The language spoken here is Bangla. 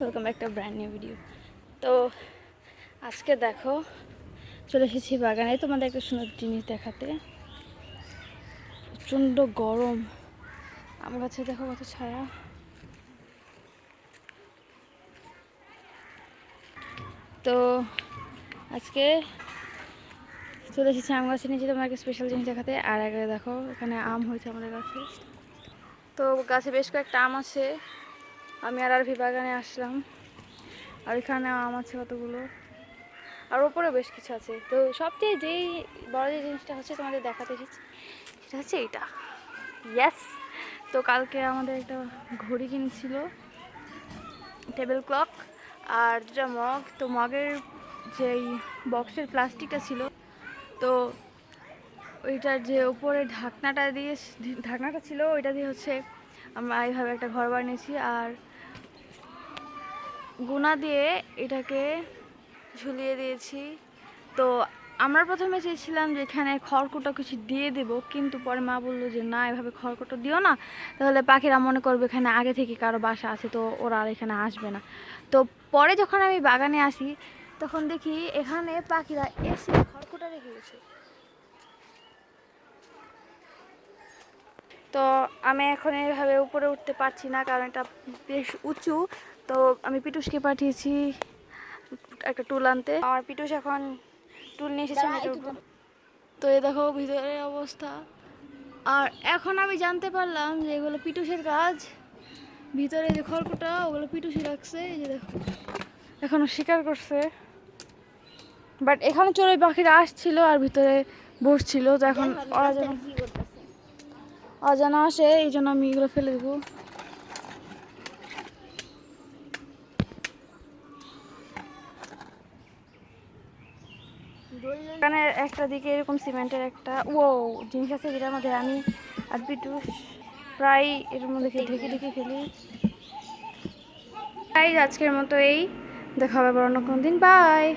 Welcome back to brand new video. তো আজকে দেখো চলে এসেছি বাগানে তোমাদের একটা সুন্দর জিনিস দেখাতে। প্রচণ্ড গরম, আম গাছে দেখো কত ছায়া। তো আজকে চলে এসেছি আম গাছে নিচে তোমাকে স্পেশাল জিনিস দেখাতে। আর আগে দেখো এখানে আম হয়েছে আমাদের গাছে। তো গাছে বেশ কয়েকটা আম আছে। আমি আর আরভি বাগানে আসলাম, আর এখানে আম আছে কতগুলো, আর ওপরে বেশ কিছু আছে। তো সবচেয়ে যেই বড় যে জিনিসটা হচ্ছে তোমাদের দেখাতে এসেছি সেটা হচ্ছে এইটা। ইয়েস, তো কালকে আমাদের একটা ঘড়ি কিনেছিল, টেবিল ক্লক, আর দুটা মগ। তো মগের যেই বক্সের প্লাস্টিকটা ছিল, তো ওইটার যে উপরে ঢাকনাটা ছিল ওইটা দিয়ে হচ্ছে আমরা এইভাবে একটা ঘর বানিয়েছি। আর গুনা দিয়ে এটাকে ঝুলিয়ে দিয়েছি। তো আমরা প্রথমে চেয়েছিলাম যে এখানে খড়কুটো কিছু দিয়ে দেবো, কিন্তু পরে মা বললো যে না, এভাবে খড়কুটো দিও না, তাহলে পাখিরা মনে করবে এখানে আগে থেকে কারো বাসা আছে, তো ওরা আর এখানে আসবে না। তো পরে যখন আমি বাগানে আসি তখন দেখি এখানে পাখিরা এসে খড়কুটো রেখে গেছে। তো আমি এখন এভাবে উপরে উঠতে পারছি না, কারণ এটা বেশ উঁচু। তো আমি পিটুসকে পাঠিয়েছি একটা টুল আনতে। আমার পিটুস এখন টুল নিয়ে এসেছে। তো এই দেখো ভিতরের অবস্থা। আর এখন আমি জানতে পারলাম যে এগুলো পিটুসের কাজ। ভিতরে যে খড়কুটা ওগুলো পিটুসি রাখছে, এই যে দেখো এখনো শিকার করছে। বাট এখানে চড়ুই পাখিরা আসছিল আর ভিতরে বসছিল। তো এখন অজানা আসে, এই জন্য আমি এগুলো ফেলে দেবো। এখানে একটা দিকে এরকম সিমেন্টের একটা জিনিস আছে, যেটার মধ্যে আমি আর পিটুস প্রায় এর মধ্যে ঢেকে ফেলি। আজকের মতো এই দেখা হবে অন্য কোনো দিন। বাই।